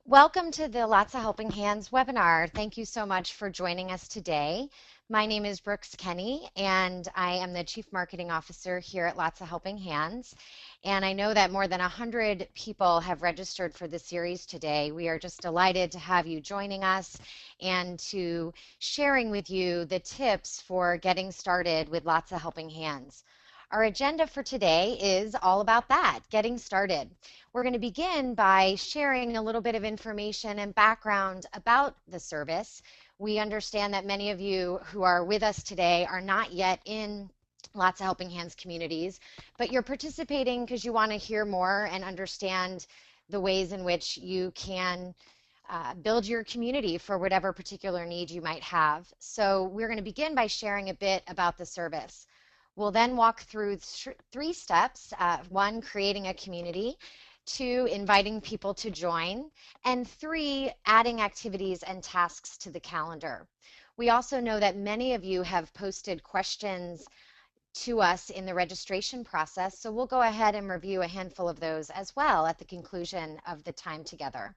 Welcome to the Lotsa Helping Hands webinar. Thank you so much for joining us today. My name is Brooks Kenny, and I am the Chief Marketing Officer here at Lotsa Helping Hands. And I know that more than 100 people have registered for the series today. We are just delighted to have you joining us and to sharing with you the tips for getting started with Lotsa Helping Hands. Our agenda for today is all about that, getting started. We're going to begin by sharing a little bit of information and background about the service. We understand that many of you who are with us today are not yet in Lotsa Helping Hands communities, but you're participating because you want to hear more and understand the ways in which you can build your community for whatever particular need you might have. So we're going to begin by sharing a bit about the service. We'll then walk through three steps. One, creating a community. Two, inviting people to join. And three, adding activities and tasks to the calendar. We also know that many of you have posted questions to us in the registration process, so we'll go ahead and review a handful of those as well at the conclusion of the time together.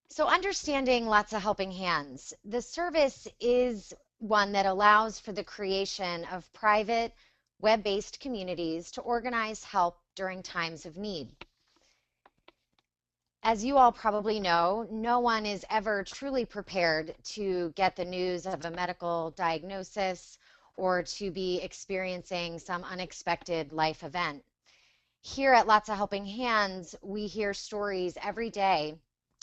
So understanding Lotsa Helping Hands, the service is one that allows for the creation of private, web-based communities to organize help during times of need. As you all probably know, no one is ever truly prepared to get the news of a medical diagnosis or to be experiencing some unexpected life event. Here at Lotsa Helping Hands, we hear stories every day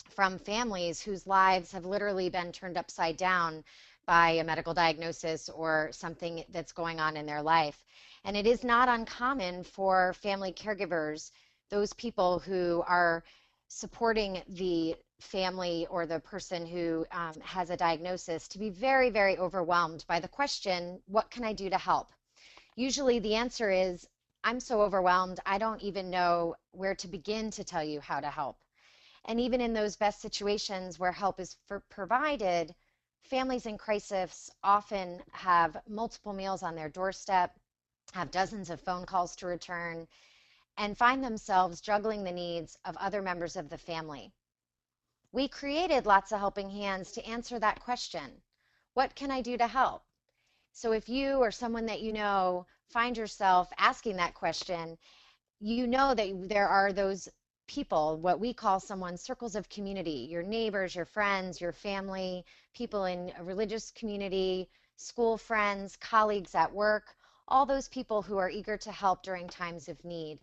from families whose lives have literally been turned upside down by a medical diagnosis or something that's going on in their life. And it is not uncommon for family caregivers, those people who are supporting the family or the person who has a diagnosis, to be very, very overwhelmed by the question, what can I do to help? Usually the answer is, I'm so overwhelmed, I don't even know where to begin to tell you how to help. And even in those best situations where help is provided, families in crisis often have multiple meals on their doorstep, have dozens of phone calls to return, and find themselves juggling the needs of other members of the family. We created Lotsa Helping Hands to answer that question. What can I do to help? So if you or someone that you know find yourself asking that question, you know that there are those people, what we call someone's circles of community, your neighbors, your friends, your family, people in a religious community, school friends, colleagues at work, all those people who are eager to help during times of need.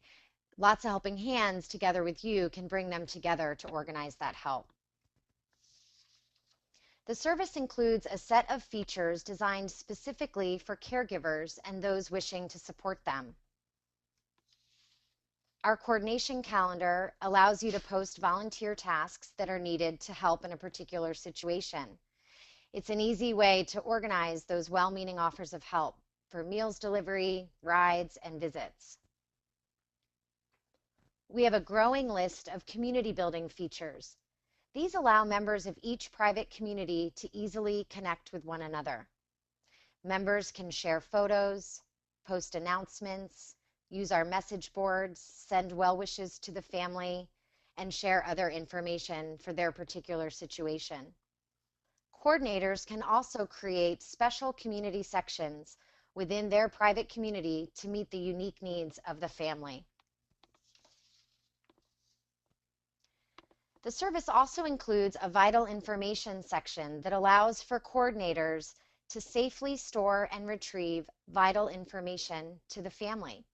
Lotsa Helping Hands, together with you, can bring them together to organize that help. The service includes a set of features designed specifically for caregivers and those wishing to support them. Our coordination calendar allows you to post volunteer tasks that are needed to help in a particular situation. It's an easy way to organize those well-meaning offers of help for meals delivery, rides, and visits. We have a growing list of community building features. These allow members of each private community to easily connect with one another. Members can share photos, post announcements, use our message boards, send well wishes to the family, and share other information for their particular situation. Coordinators can also create special community sections within their private community to meet the unique needs of the family. The service also includes a vital information section that allows for coordinators to safely store and retrieve vital information to the family,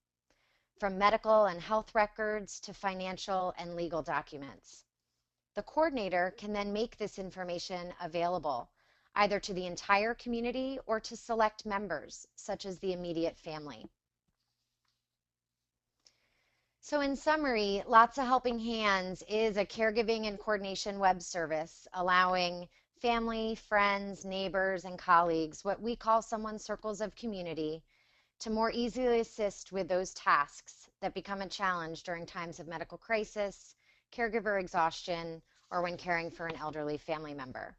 from medical and health records to financial and legal documents. The coordinator can then make this information available either to the entire community or to select members, such as the immediate family. So in summary, Lotsa Helping Hands is a caregiving and coordination web service allowing family, friends, neighbors, and colleagues, what we call someone's circles of community, to more easily assist with those tasks that become a challenge during times of medical crisis, caregiver exhaustion, or when caring for an elderly family member.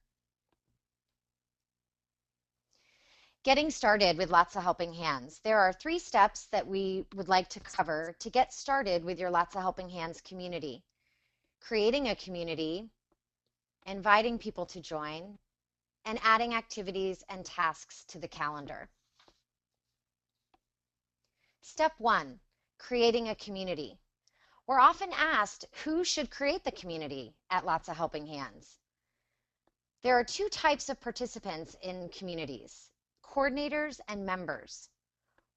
Getting started with Lotsa Helping Hands. There are 3 steps that we would like to cover to get started with your Lotsa Helping Hands community. creating a community, inviting people to join, and adding activities and tasks to the calendar. Step 1, creating a community. We're often asked who should create the community at Lotsa Helping Hands. There are two types of participants in communities, coordinators and members.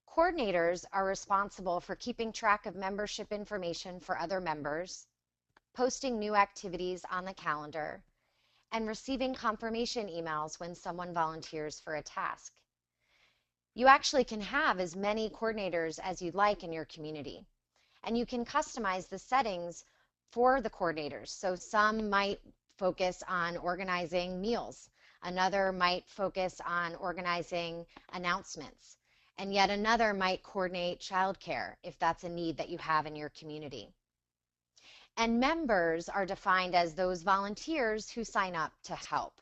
Coordinators are responsible for keeping track of membership information for other members, posting new activities on the calendar, and receiving confirmation emails when someone volunteers for a task. You actually can have as many coordinators as you'd like in your community, and you can customize the settings for the coordinators. So some might focus on organizing meals, another might focus on organizing announcements, and yet another might coordinate childcare if that's a need that you have in your community. And members are defined as those volunteers who sign up to help.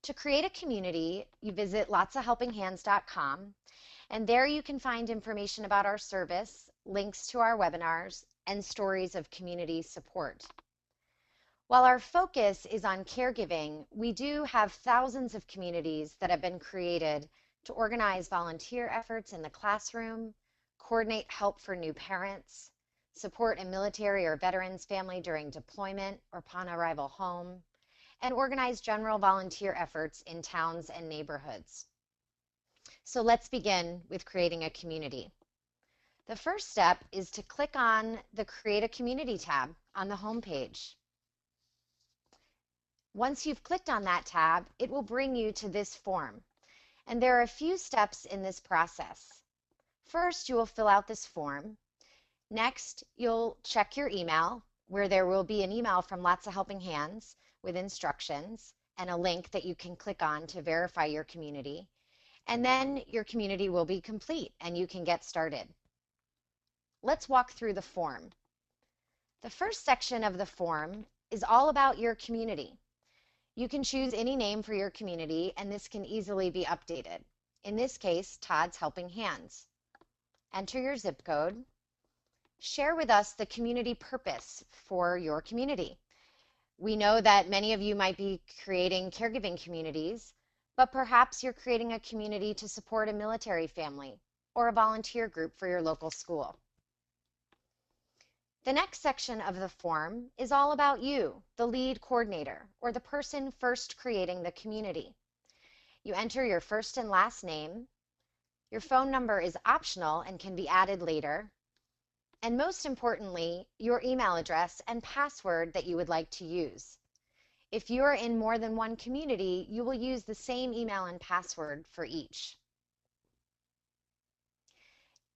To create a community, you visit lotsahelpinghands.com, and there you can find information about our service, links to our webinars, and stories of community support. While our focus is on caregiving, we do have thousands of communities that have been created to organize volunteer efforts in the classroom, coordinate help for new parents, support a military or veterans family during deployment or upon arrival home, and organize general volunteer efforts in towns and neighborhoods. So let's begin with creating a community. The first step is to click on the Create a Community tab on the home page. Once you've clicked on that tab, it will bring you to this form. And there are a few steps in this process. First, you will fill out this form. Next, you'll check your email, where there will be an email from Lotsa Helping Hands with instructions and a link that you can click on to verify your community. And then your community will be complete and you can get started. Let's walk through the form. The first section of the form is all about your community. You can choose any name for your community, and this can easily be updated. In this case, Todd's Helping Hands. Enter your zip code. Share with us the community purpose for your community. We know that many of you might be creating caregiving communities, but perhaps you're creating a community to support a military family or a volunteer group for your local school. The next section of the form is all about you, the lead coordinator, or the person first creating the community. You enter your first and last name. Your phone number is optional and can be added later. And most importantly, your email address and password that you would like to use. If you are in more than one community, you will use the same email and password for each.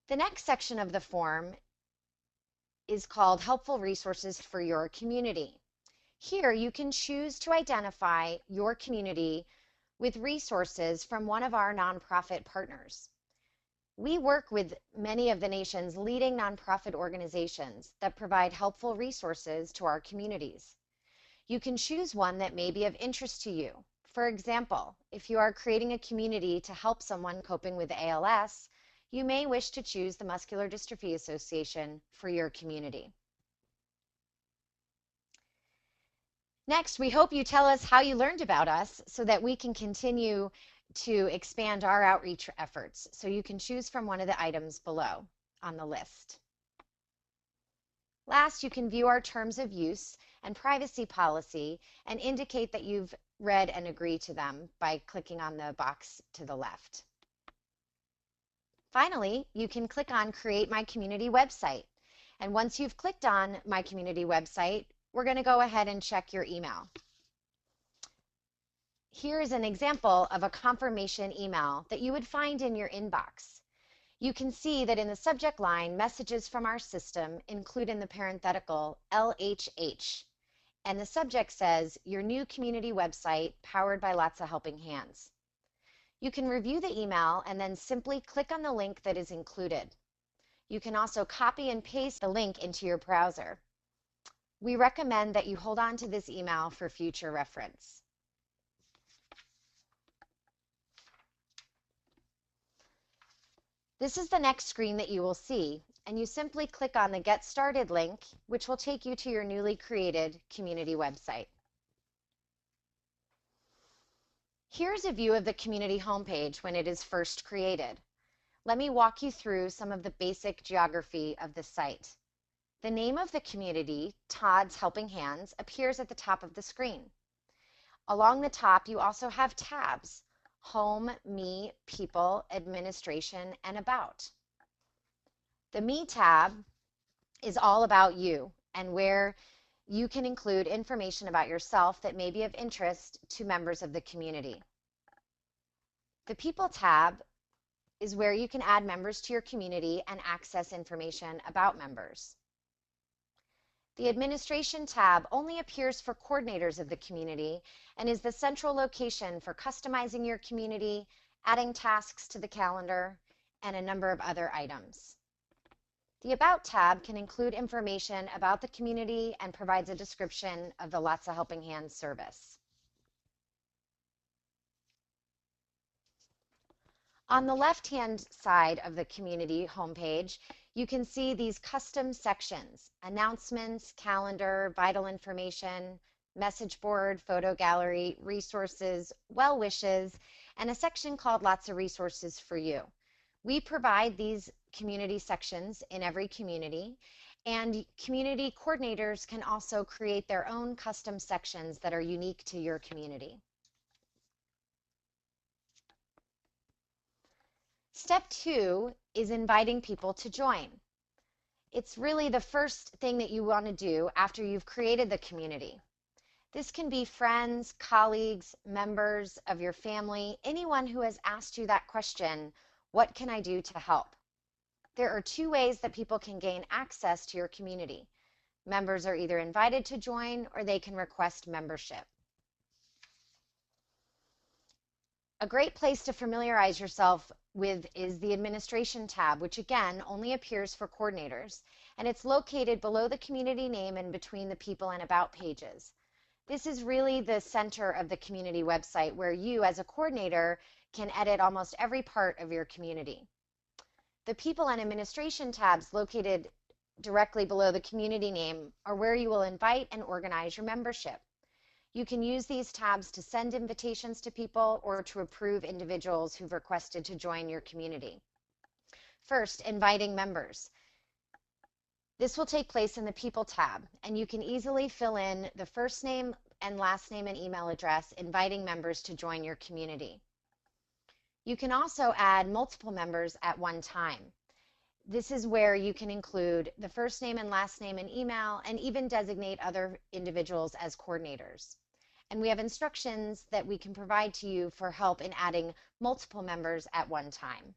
The next section of the form is called Helpful Resources for Your Community. Here you can choose to identify your community with resources from one of our nonprofit partners. We work with many of the nation's leading nonprofit organizations that provide helpful resources to our communities. You can choose one that may be of interest to you. For example, if you are creating a community to help someone coping with ALS, you may wish to choose the Muscular Dystrophy Association for your community. Next, we hope you tell us how you learned about us so that we can continue to expand our outreach efforts. So you can choose from one of the items below on the list. Last, you can view our terms of use and privacy policy and indicate that you've read and agree to them by clicking on the box to the left. Finally, you can click on Create My Community website. And once you've clicked on My Community website, we're going to go ahead and check your email. Here is an example of a confirmation email that you would find in your inbox. You can see that in the subject line, messages from our system include in the parenthetical LHH, and the subject says, Your new community website powered by Lotsa Helping Hands. You can review the email and then simply click on the link that is included. You can also copy and paste the link into your browser. We recommend that you hold on to this email for future reference. This is the next screen that you will see, and you simply click on the Get Started link, which will take you to your newly created community website. Here's a view of the community homepage when it is first created. Let me walk you through some of the basic geography of the site. The name of the community, Todd's Helping Hands, appears at the top of the screen. Along the top, you also have tabs: Home, Me, People, Administration, and About. The Me tab is all about you and where you can include information about yourself that may be of interest to members of the community. The People tab is where you can add members to your community and access information about members. The Administration tab only appears for coordinators of the community and is the central location for customizing your community, adding tasks to the calendar, and a number of other items. The About tab can include information about the community and provides a description of the Lotsa Helping Hands service. On the left-hand side of the community homepage, you can see these custom sections: announcements, calendar, vital information, message board, photo gallery, resources, well wishes, and a section called Lots of Resources for You. We provide these community sections in every community, and community coordinators can also create their own custom sections that are unique to your community. Step 2 is inviting people to join. It's really the first thing that you want to do after you've created the community. This can be friends, colleagues, members of your family, anyone who has asked you that question: what can I do to help? There are two ways that people can gain access to your community. Members are either invited to join or they can request membership. A great place to familiarize yourself with is the Administration tab, which again only appears for coordinators, and it's located below the community name and between the People and About pages. This is really the center of the community website where you, as a coordinator, can edit almost every part of your community. The People and Administration tabs located directly below the community name are where you will invite and organize your membership. You can use these tabs to send invitations to people or to approve individuals who've requested to join your community. First, inviting members. This will take place in the People tab, and you can easily fill in the first name and last name and email address, inviting members to join your community. You can also add multiple members at one time. This is where you can include the first name and last name and email, and even designate other individuals as coordinators. And we have instructions that we can provide to you for help in adding multiple members at one time.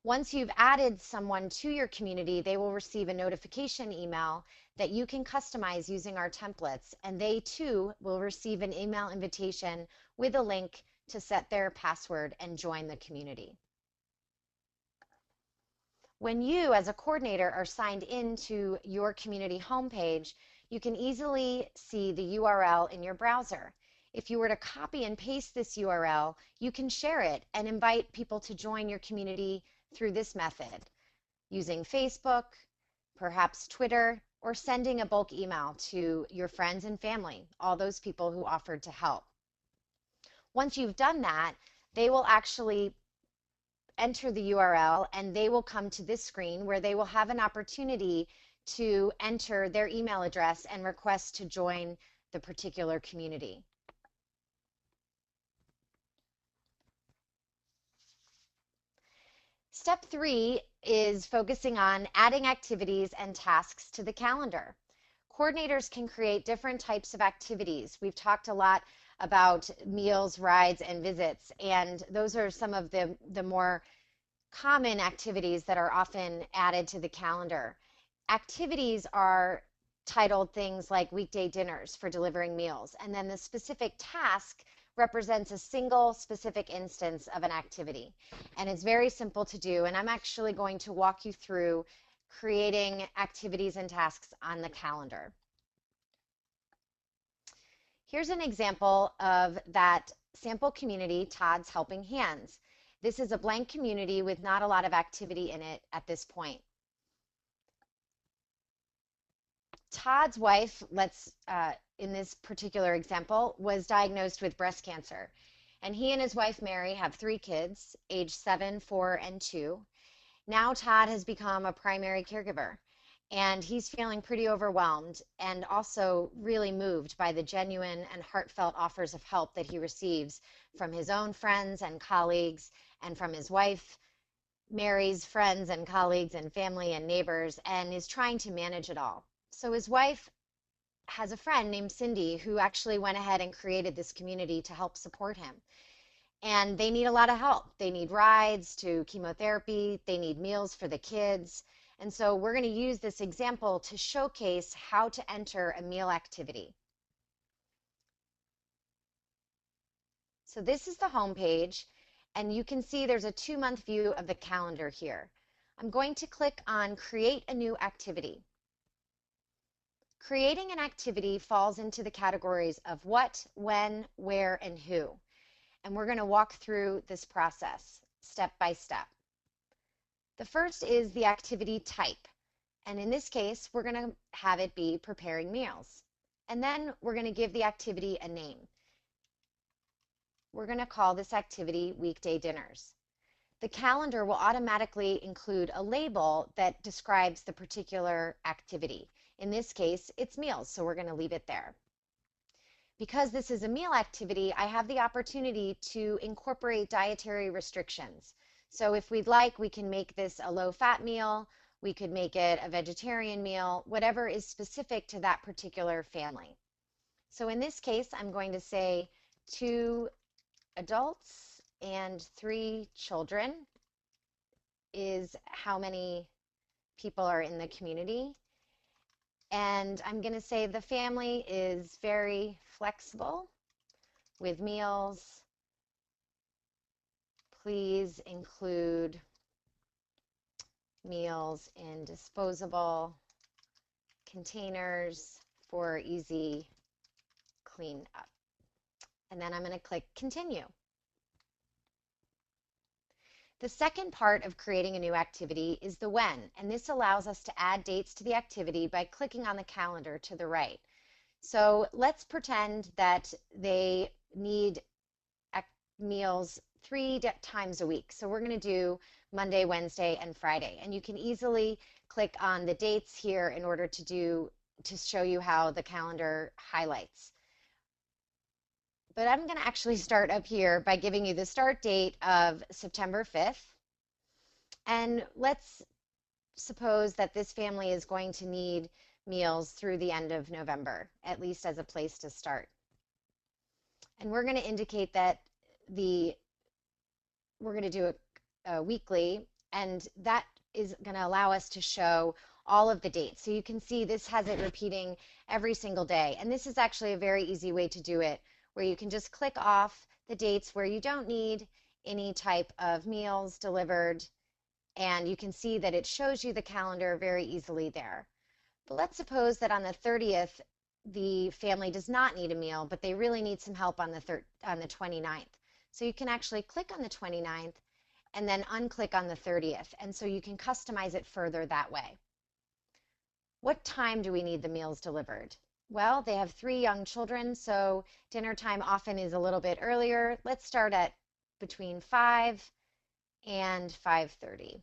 Once you've added someone to your community, they will receive a notification email that you can customize using our templates, and they too will receive an email invitation with a link to set their password and join the community. When you, as a coordinator, are signed into your community homepage, you can easily see the URL in your browser. If you were to copy and paste this URL, you can share it and invite people to join your community through this method, using Facebook, perhaps Twitter, or sending a bulk email to your friends and family, all those people who offered to help. Once you've done that, they will actually enter the URL and they will come to this screen where they will have an opportunity to enter their email address and request to join the particular community. Step 3 is focusing on adding activities and tasks to the calendar. Coordinators can create different types of activities. We've talked a lot about meals, rides, and visits, and those are some of the more common activities that are often added to the calendar. Activities are titled things like weekday dinners for delivering meals, and then the specific task represents a single specific instance of an activity. And it's very simple to do, and I'm actually going to walk you through creating activities and tasks on the calendar. Here's an example of that sample community, Todd's Helping Hands. This is a blank community with not a lot of activity in it at this point. Todd's wife, in this particular example, was diagnosed with breast cancer. And he and his wife, Mary, have 3 kids, age 7, 4, and 2. Now Todd has become a primary caregiver, and he's feeling pretty overwhelmed and also really moved by the genuine and heartfelt offers of help that he receives from his own friends and colleagues and from his wife, Mary's friends and colleagues and family and neighbors, and is trying to manage it all. So his wife has a friend named Cindy who actually went ahead and created this community to help support him. And they need a lot of help. They need rides to chemotherapy. They need meals for the kids. And so we're going to use this example to showcase how to enter a meal activity. So this is the home page, and you can see there's a 2-month view of the calendar here. I'm going to click on Create a New Activity. Creating an activity falls into the categories of what, when, where, and who. And we're going to walk through this process step by step. The first is the activity type. And in this case, we're going to have it be preparing meals. And then we're going to give the activity a name. We're going to call this activity Weekday Dinners. The calendar will automatically include a label that describes the particular activity. In this case, it's meals, so we're going to leave it there. Because this is a meal activity, I have the opportunity to incorporate dietary restrictions. So if we'd like, we can make this a low-fat meal, we could make it a vegetarian meal, whatever is specific to that particular family. So in this case, I'm going to say 2 adults and 3 children is how many people are in the community. And I'm going to say the family is very flexible with meals. Please include meals in disposable containers for easy cleanup. And then I'm going to click Continue. The second part of creating a new activity is the when, and this allows us to add dates to the activity by clicking on the calendar to the right. So let's pretend that they need meals 3 times a week. So we're going to do Monday, Wednesday, and Friday. And you can easily click on the dates here in order to show you how the calendar highlights. But I'm going to actually start up here by giving you the start date of September 5th. And let's suppose that this family is going to need meals through the end of November, at least as a place to start. And we're going to indicate that we're going to do a weekly, and that is going to allow us to show all of the dates. So you can see this has it repeating every single day. And this is actually a very easy way to do it, where you can just click off the dates where you don't need any type of meals delivered, and you can see that it shows you the calendar very easily there. But let's suppose that on the 30th, the family does not need a meal, but they really need some help on the 29th. So you can actually click on the 29th and then unclick on the 30th, and so you can customize it further that way. What time do we need the meals delivered? Well, they have 3 young children, so dinner time often is a little bit earlier. Let's start at between 5 and 5:30.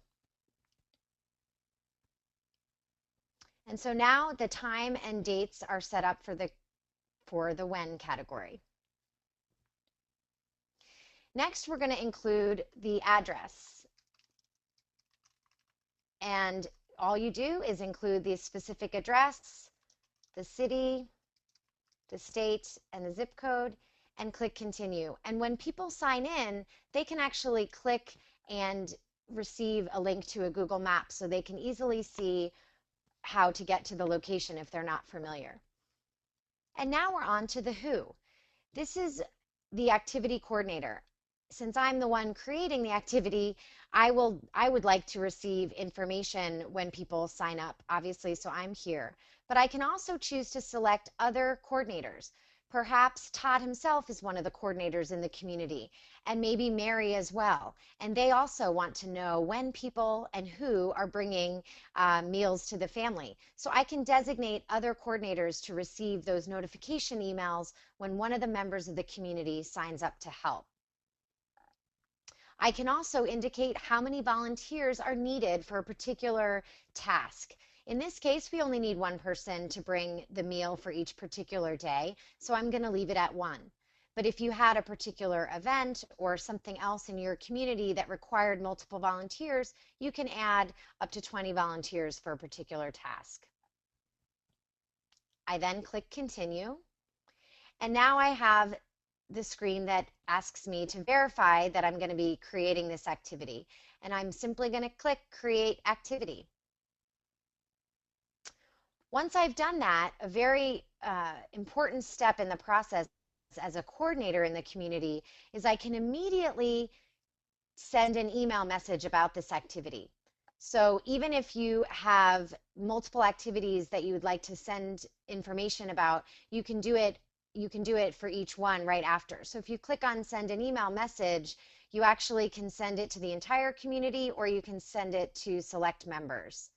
And so now the time and dates are set up for the when category. Next, we're going to include the address. And all you do is include the specific address, the city, the state, and the zip code, and click Continue. And when people sign in, they can actually click and receive a link to a Google Map so they can easily see how to get to the location if they're not familiar. And now we're on to the who. This is the activity coordinator. Since I'm the one creating the activity, I would like to receive information when people sign up, obviously, so I'm here. But I can also choose to select other coordinators. Perhaps Todd himself is one of the coordinators in the community, and maybe Mary as well. And they also want to know when people and who are bringing meals to the family. So I can designate other coordinators to receive those notification emails when one of the members of the community signs up to help. I can also indicate how many volunteers are needed for a particular task. In this case, we only need one person to bring the meal for each particular day, so I'm going to leave it at one. But if you had a particular event or something else in your community that required multiple volunteers, you can add up to 20 volunteers for a particular task. I then click continue, and now I have the screen that asks me to verify that I'm going to be creating this activity. And I'm simply going to click Create Activity. Once I've done that, a very important step in the process as a coordinator in the community is I can immediately send an email message about this activity. So even if you have multiple activities that you would like to send information about, you can do it for each one right after. So if you click on send an email message, you actually can send it to the entire community, or you can send it to select members.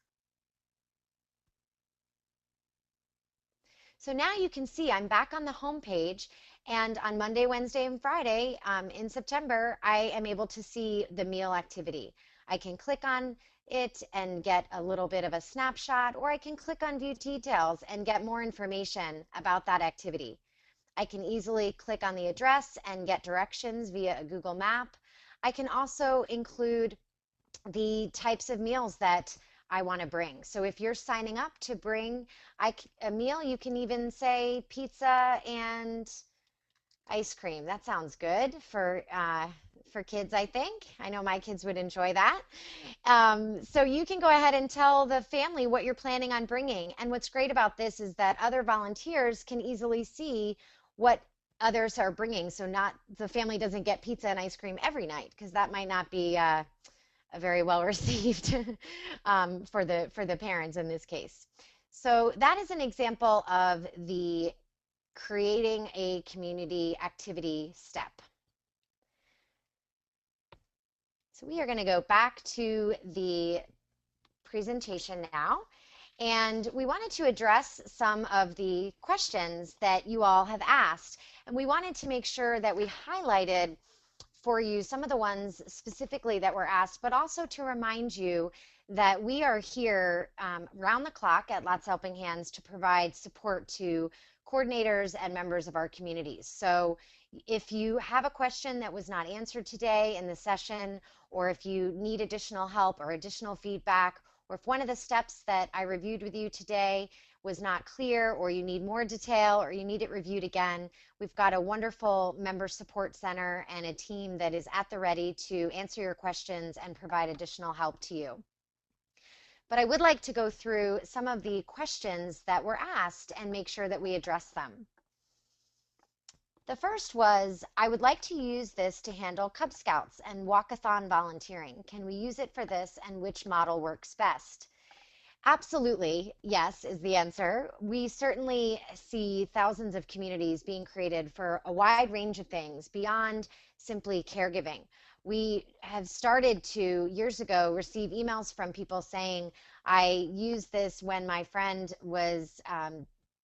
So now you can see I'm back on the home page, and on Monday, Wednesday, and Friday in September, I am able to see the meal activity. I can click on it and get a little bit of a snapshot, or I can click on view details and get more information about that activity. I can easily click on the address and get directions via a Google map. I can also include the types of meals that I want to bring. So if you're signing up to bring a meal, you can even say pizza and ice cream. That sounds good for kids, I think. I know my kids would enjoy that. So you can go ahead and tell the family what you're planning on bringing. And what's great about this is that other volunteers can easily see what others are bringing. So not the family doesn't get pizza and ice cream every night, because that might not be very well received for the parents in this case. So that is an example of the creating a community activity step. So we are going to go back to the presentation now, and we wanted to address some of the questions that you all have asked, and we wanted to make sure that we highlighted for you some of the ones specifically that were asked, but also to remind you that we are here round the clock at Lotsa Helping Hands to provide support to coordinators and members of our communities. So if you have a question that was not answered today in the session, or if you need additional help or additional feedback, or if one of the steps that I reviewed with you today was not clear, or you need more detail, or you need it reviewed again, we've got a wonderful member support center and a team that is at the ready to answer your questions and provide additional help to you. But I would like to go through some of the questions that were asked and make sure that we address them. The first was, I would like to use this to handle Cub Scouts and Walkathon volunteering. Can we use it for this, and which model works best? Absolutely, yes, is the answer. We certainly see thousands of communities being created for a wide range of things beyond simply caregiving. We have started to, years ago, receive emails from people saying, I used this when my friend was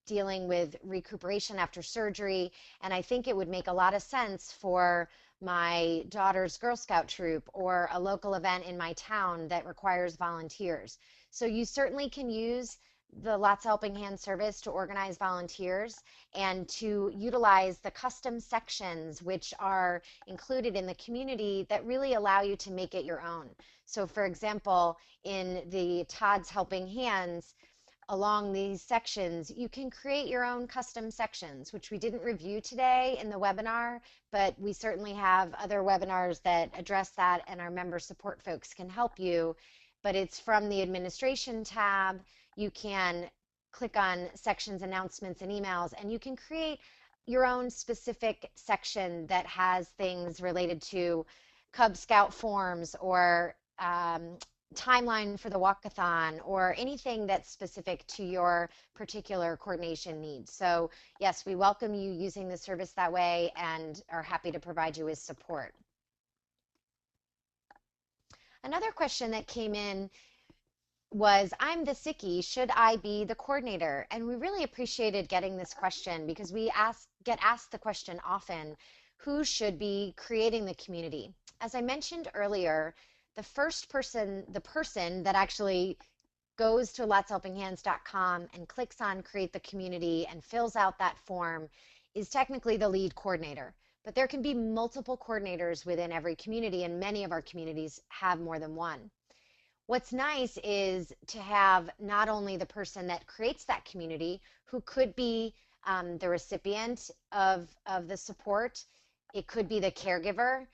dealing with recuperation after surgery, and I think it would make a lot of sense for my daughter's Girl Scout troop or a local event in my town that requires volunteers. So you certainly can use the Lotsa Helping Hands service to organize volunteers and to utilize the custom sections which are included in the community that really allow you to make it your own. So for example, in the Todd's Helping Hands, along these sections, you can create your own custom sections, which we didn't review today in the webinar, but we certainly have other webinars that address that, and our member support folks can help you. But it's from the administration tab. You can click on sections, announcements, and emails, and you can create your own specific section that has things related to Cub Scout forms or timeline for the walkathon or anything that's specific to your particular coordination needs. So yes, we welcome you using the service that way and are happy to provide you with support. Another question that came in was, I'm the sickie, should I be the coordinator? And we really appreciated getting this question because get asked the question often, who should be creating the community? As I mentioned earlier, the person that actually goes to lotshelpinghands.com and clicks on create the community and fills out that form is technically the lead coordinator. But there can be multiple coordinators within every community, and many of our communities have more than one. What's nice is to have not only the person that creates that community, who could be the recipient of the support, it could be the caregiver,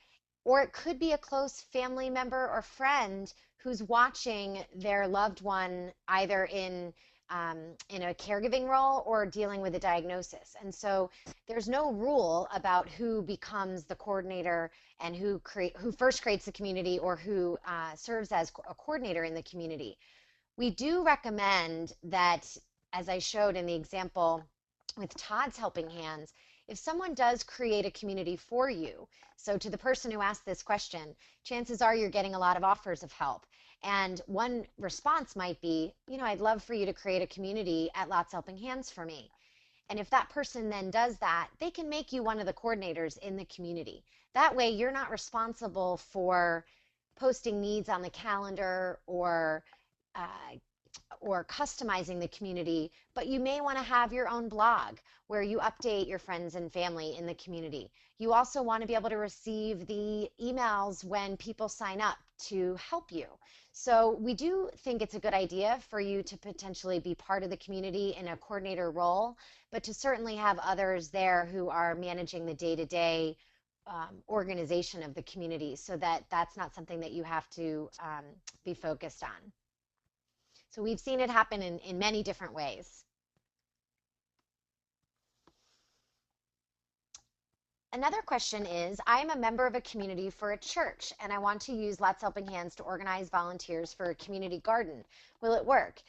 or it could be a close family member or friend who's watching their loved one either in a caregiving role or dealing with a diagnosis. And so there's no rule about who becomes the coordinator and who first creates the community or who serves as a coordinator in the community. We do recommend that, as I showed in the example with Todd's Helping Hands, if someone does create a community for you, so to the person who asked this question, chances are you're getting a lot of offers of help. And one response might be, I'd love for you to create a community at Lotsa Helping Hands for me. And if that person then does that, they can make you one of the coordinators in the community. That way you're not responsible for posting needs on the calendar uh, or customizing the community, but you may want to have your own blog where you update your friends and family in the community. You also want to be able to receive the emails when people sign up to help you. So we do think it's a good idea for you to potentially be part of the community in a coordinator role, but to certainly have others there who are managing the day-to-day organization of the community, so that that's not something that you have to be focused on. So we've seen it happen in many different ways. Another question is, I am a member of a community for a church and I want to use Lots Helping Hands to organize volunteers for a community garden. Will it work?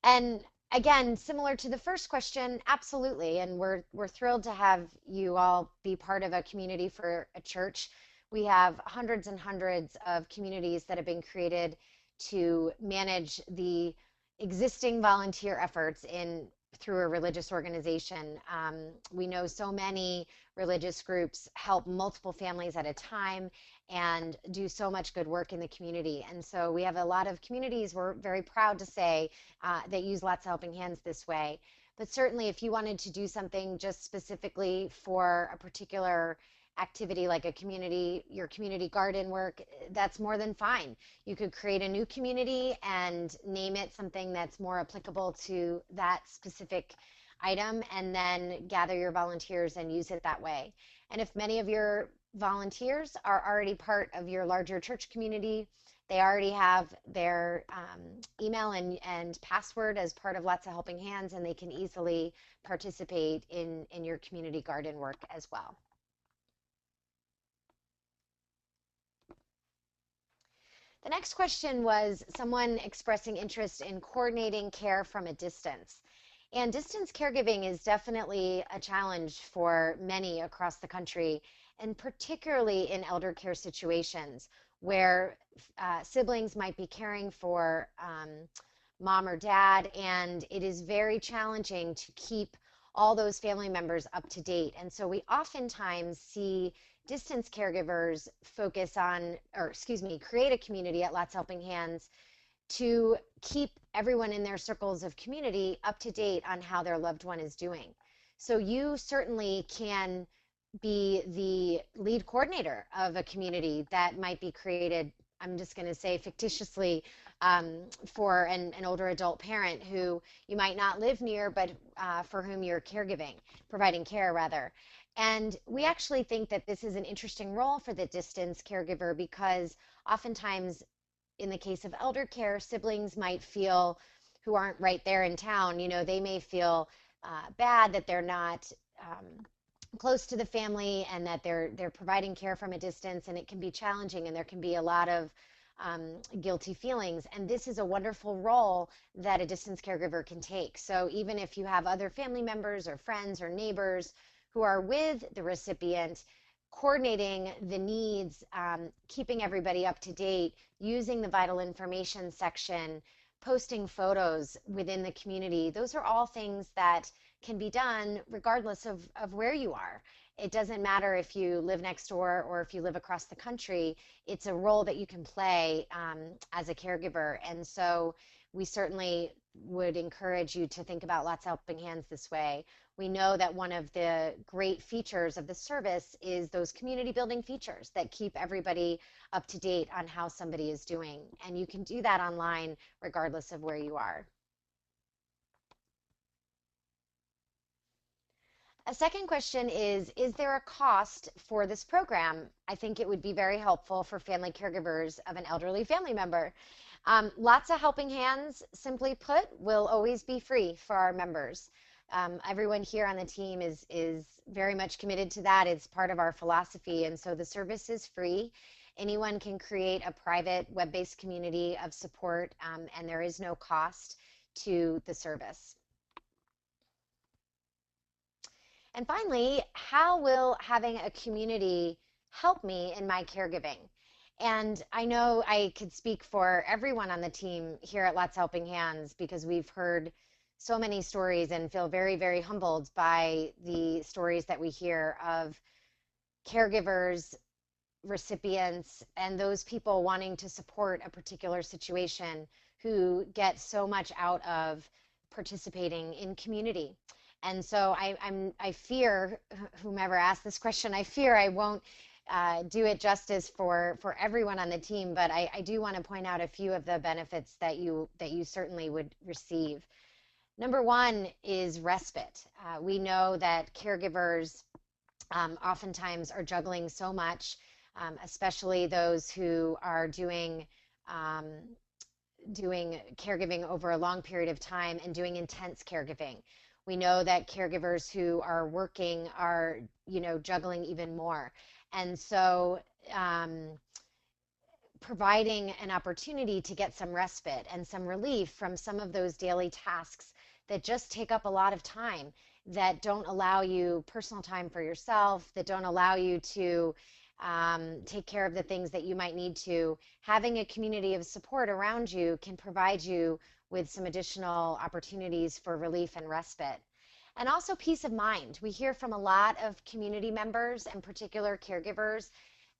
And again, similar to the first question, absolutely. And we're thrilled to have you all be part of a community for a church. We have hundreds and hundreds of communities that have been created to manage the existing volunteer efforts through a religious organization. We know so many religious groups help multiple families at a time and do so much good work in the community. And so we have a lot of communities, we're very proud to say, that use Lots of Helping Hands this way. But certainly if you wanted to do something just specifically for a particular activity like your community garden work, that's more than fine. You could create a new community and name it something that's more applicable to that specific item, and then gather your volunteers and use it that way. And if many of your volunteers are already part of your larger church community, they already have their email and password as part of Lots of Helping Hands, and they can easily participate in your community garden work as well. The next question was someone expressing interest in coordinating care from a distance. And distance caregiving is definitely a challenge for many across the country, and particularly in elder care situations where siblings might be caring for mom or dad, and it is very challenging to keep all those family members up to date. And so we oftentimes see distance caregivers create a community at Lots Helping Hands to keep everyone in their circles of community up to date on how their loved one is doing. So you certainly can be the lead coordinator of a community that might be created, I'm just going to say fictitiously, for an older adult parent who you might not live near, but for whom you're providing care rather. And we actually think that this is an interesting role for the distance caregiver because oftentimes in the case of elder care, siblings might feel, who aren't right there in town, they may feel bad that they're not close to the family and that they're providing care from a distance, and it can be challenging, and there can be a lot of guilty feelings. And this is a wonderful role that a distance caregiver can take. So even if you have other family members or friends or neighbors who are with the recipient, coordinating the needs, keeping everybody up to date, using the vital information section, posting photos within the community, those are all things that can be done regardless of where you are. It doesn't matter if you live next door or if you live across the country. It's a role that you can play as a caregiver. And so we certainly would encourage you to think about Lotsa Helping Hands this way. We know that one of the great features of the service is those community building features that keep everybody up to date on how somebody is doing. And you can do that online regardless of where you are. A second question is there a cost for this program? I think it would be very helpful for family caregivers of an elderly family member. Lotsa Helping Hands, simply put, will always be free for our members. Everyone here on the team is very much committed to that. It's part of our philosophy, and so the service is free. Anyone can create a private web-based community of support, and there is no cost to the service. And finally, how will having a community help me in my caregiving? And I know I could speak for everyone on the team here at Lotsa Helping Hands because we've heard so many stories and feel very, very humbled by the stories that we hear of caregivers, recipients, and those people wanting to support a particular situation who get so much out of participating in community. And so I fear, whomever asked this question, I fear I won't do it justice for everyone on the team, but I do want to point out a few of the benefits that you certainly would receive. Number one is respite. We know that caregivers oftentimes are juggling so much, especially those who are doing caregiving over a long period of time and doing intense caregiving. We know that caregivers who are working are, juggling even more. And so providing an opportunity to get some respite and some relief from some of those daily tasks that just take up a lot of time, that don't allow you personal time for yourself, that don't allow you to take care of the things that you might need to. Having a community of support around you can provide you with some additional opportunities for relief and respite. And also peace of mind. We hear from a lot of community members and particular caregivers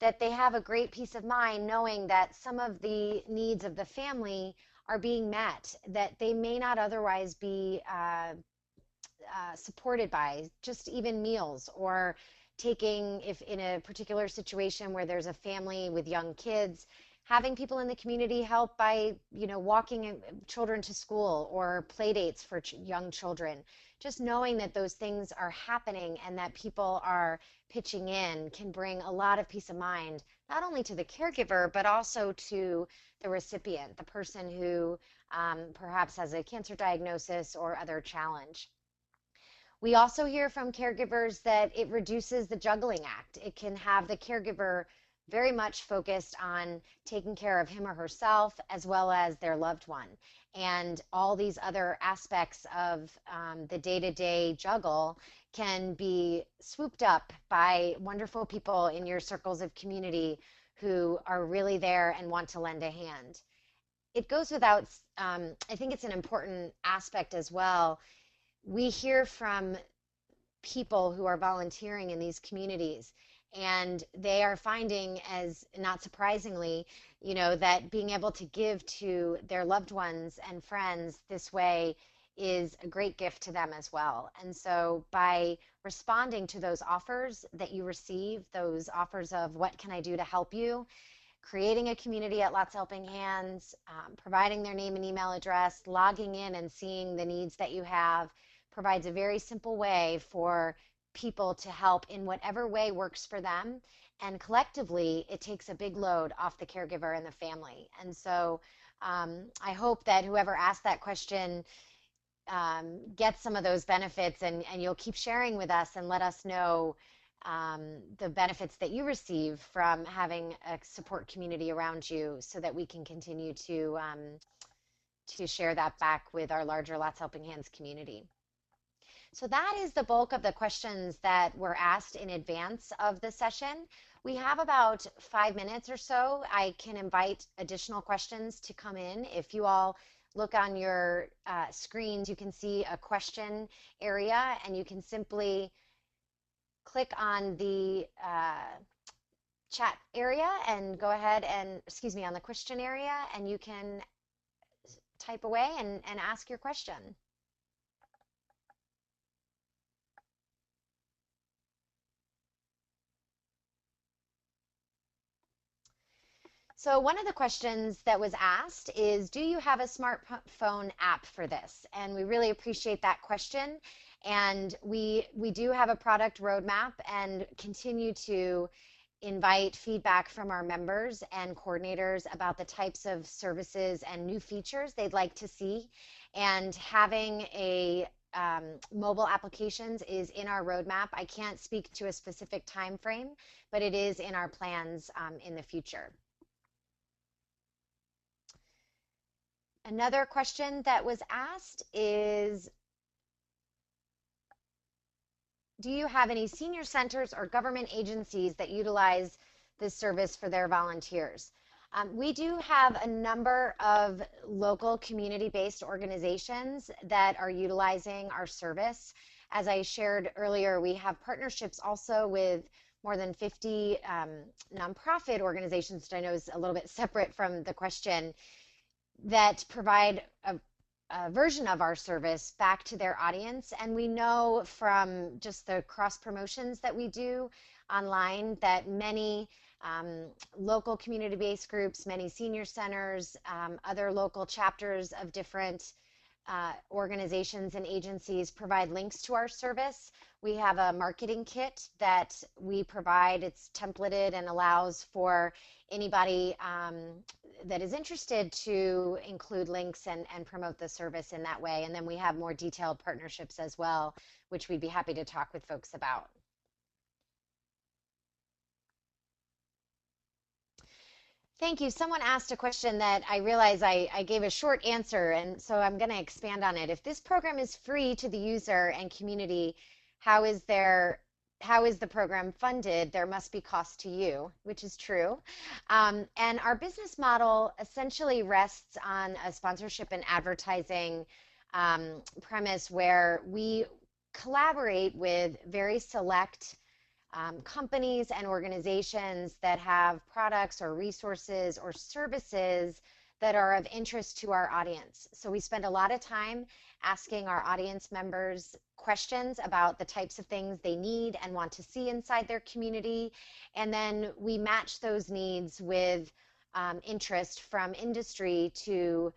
that they have a great peace of mind knowing that some of the needs of the family are being met, that they may not otherwise be supported by, just even meals, or taking, if in a particular situation where there's a family with young kids, having people in the community help by, walking children to school or play dates for young children. Just knowing that those things are happening and that people are pitching in can bring a lot of peace of mind, not only to the caregiver, but also to the recipient, the person who perhaps has a cancer diagnosis or other challenge. We also hear from caregivers that it reduces the juggling act. It can have the caregiver very much focused on taking care of him or herself as well as their loved one. And all these other aspects of the day-to-day juggle can be swooped up by wonderful people in your circles of community who are really there and want to lend a hand. It goes without, I think it's an important aspect as well. We hear from people who are volunteering in these communities, and they are finding, as not surprisingly, that being able to give to their loved ones and friends this way is a great gift to them as well. And so by responding to those offers that you receive, those offers of what can I do to help you, creating a community at Lotsa Helping Hands, providing their name and email address, logging in and seeing the needs that you have, provides a very simple way for people to help in whatever way works for them. And collectively, it takes a big load off the caregiver and the family. And so I hope that whoever asked that question gets some of those benefits, and you'll keep sharing with us and let us know the benefits that you receive from having a support community around you, so that we can continue to share that back with our larger Lots Helping Hands community. So that is the bulk of the questions that were asked in advance of the session. We have about 5 minutes or so. I can invite additional questions to come in. If you all look on your screens, you can see a question area, and you can simply click on the chat area and go ahead and, excuse me, on the question area, and you can type away and ask your question. So one of the questions that was asked is, do you have a smartphone app for this? And we really appreciate that question. And we do have a product roadmap and continue to invite feedback from our members and coordinators about the types of services and new features they'd like to see. And having a mobile applications is in our roadmap. I can't speak to a specific time frame, but it is in our plans in the future. Another question that was asked is, do you have any senior centers or government agencies that utilize this service for their volunteers? We do have a number of local community-based organizations that are utilizing our service. As I shared earlier, we have partnerships also with more than 50 nonprofit organizations, which I know is a little bit separate from the question, that provide a version of our service back to their audience. And we know from just the cross promotions that we do online that many local community-based groups, many senior centers, other local chapters of different organizations and agencies provide links to our service. We have a marketing kit that we provide. It's templated and allows for anybody that is interested to include links and promote the service in that way. And then we have more detailed partnerships as well, which we'd be happy to talk with folks about. Thank you. Someone asked a question that I realize I gave a short answer, and so I'm going to expand on it. If this program is free to the user and community, how is the program funded? There must be cost to you, which is true. And our business model essentially rests on a sponsorship and advertising premise where we collaborate with very select companies and organizations that have products or resources or services that are of interest to our audience. So we spend a lot of time asking our audience members questions about the types of things they need and want to see inside their community. And then we match those needs with interest from industry to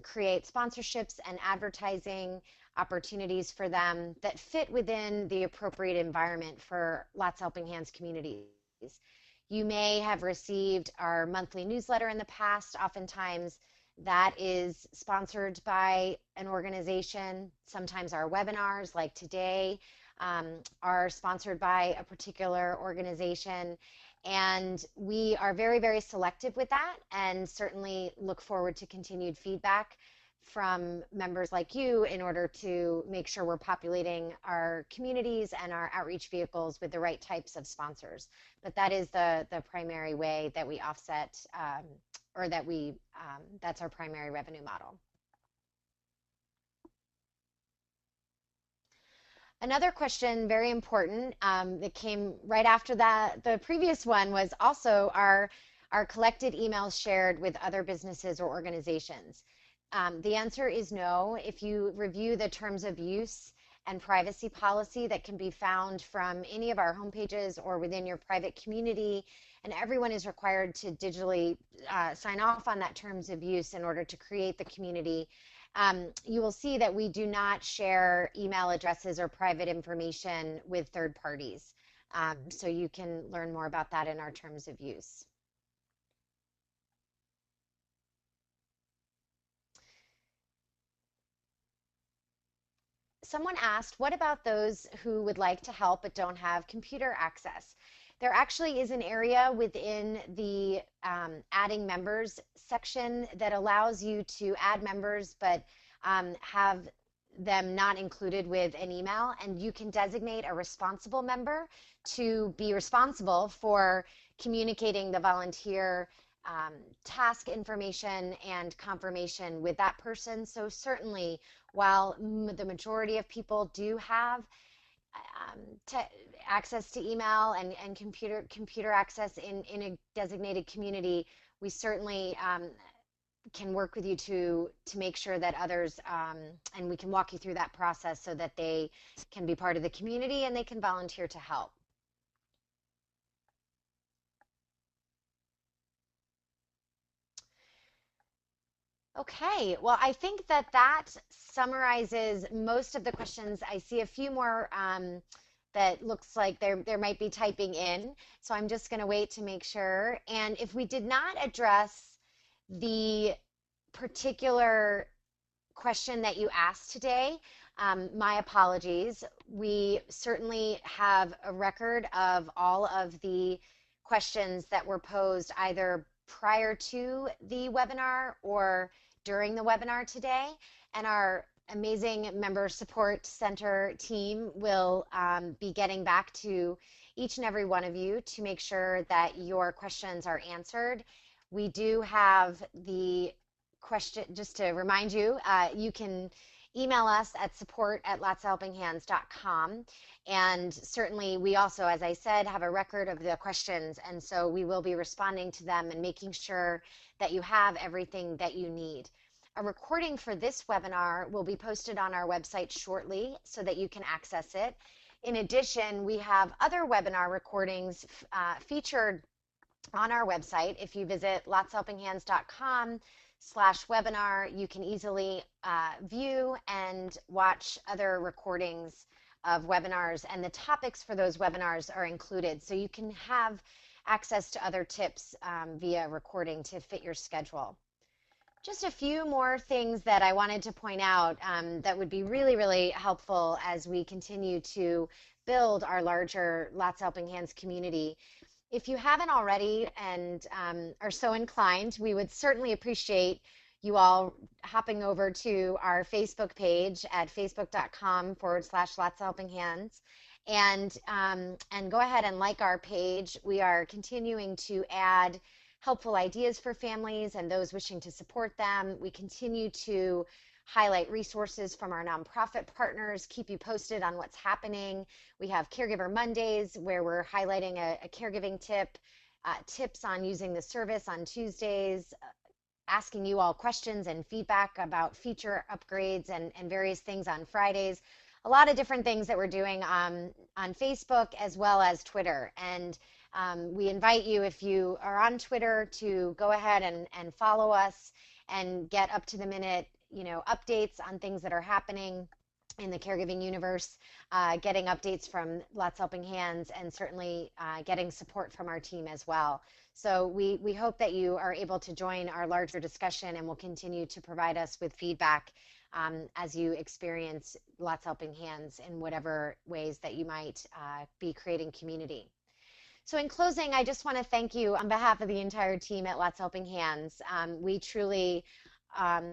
create sponsorships and advertising opportunities for them that fit within the appropriate environment for Lots Helping Hands communities. You may have received our monthly newsletter in the past. Oftentimes that is sponsored by an organization. Sometimes our webinars, like today, are sponsored by a particular organization. And we are very, very selective with that, and certainly look forward to continued feedback from members like you in order to make sure we're populating our communities and our outreach vehicles with the right types of sponsors. But that is the primary way that we offset, or that that's our primary revenue model. Another question, very important, that came right after that, the previous one, was also our collected emails shared with other businesses or organizations. The answer is no. If you review the terms of use and privacy policy that can be found from any of our homepages or within your private community, and everyone is required to digitally sign off on that terms of use in order to create the community, you will see that we do not share email addresses or private information with third parties. So you can learn more about that in our terms of use. someone asked, what about those who would like to help but don't have computer access? There actually is an area within the adding members section that allows you to add members but have them not included with an email, and you can designate a responsible member to be responsible for communicating the volunteer um, task information and confirmation with that person. So certainly, while the majority of people do have um, to access to email and computer access in a designated community, we certainly can work with you to make sure that others and we can walk you through that process so that they can be part of the community and they can volunteer to help. Okay, well, I think that that summarizes most of the questions. I see a few more that looks like there might be typing in, so I'm just going to wait to make sure. And if we did not address the particular question that you asked today, my apologies. We certainly have a record of all of the questions that were posed either prior to the webinar or during the webinar today, and our amazing member support center team will be getting back to each and every one of you to make sure that your questions are answered. We do have the question, just to remind you, you can email us at support@lotsahelpinghands.com. And certainly we also, as I said, have a record of the questions. And so we will be responding to them and making sure that you have everything that you need. A recording for this webinar will be posted on our website shortly so that you can access it. In addition, we have other webinar recordings featured on our website. If you visit lotshelpinghands.com/webinar, you can easily view and watch other recordings of webinars, and the topics for those webinars are included. So you can have access to other tips via recording to fit your schedule. Just a few more things that I wanted to point out that would be really, really helpful as we continue to build our larger Lotsa Helping Hands community. If you haven't already and are so inclined, we would certainly appreciate you all hopping over to our Facebook page at facebook.com/Lotsa Helping Hands and go ahead and like our page. We are continuing to add helpful ideas for families and those wishing to support them. We continue to highlight resources from our nonprofit partners, keep you posted on what's happening. We have Caregiver Mondays where we're highlighting a caregiving tip, tips on using the service on Tuesdays, asking you all questions and feedback about feature upgrades and various things on Fridays. A lot of different things that we're doing on Facebook as well as Twitter. And we invite you, if you are on Twitter, to go ahead and follow us and get up to the minute, updates on things that are happening in the caregiving universe, getting updates from Lotsa Helping Hands, and certainly getting support from our team as well. So we hope that you are able to join our larger discussion and will continue to provide us with feedback as you experience Lotsa Helping Hands in whatever ways that you might be creating community. So in closing, I just want to thank you on behalf of the entire team at Lotsa Helping Hands. We truly,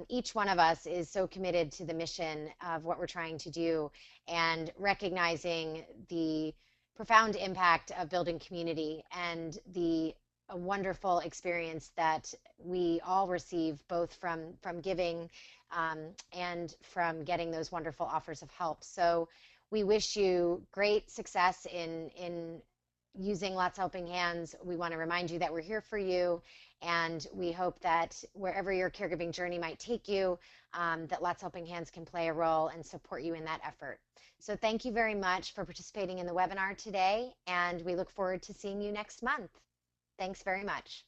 each one of us is so committed to the mission of what we're trying to do and recognizing the profound impact of building community and the wonderful experience that we all receive both from giving and from getting those wonderful offers of help. So we wish you great success in using Lotsa Helping Hands. We want to remind you that we're here for you, and we hope that wherever your caregiving journey might take you, that Lotsa Helping Hands can play a role and support you in that effort. So thank you very much for participating in the webinar today, and we look forward to seeing you next month. Thanks very much.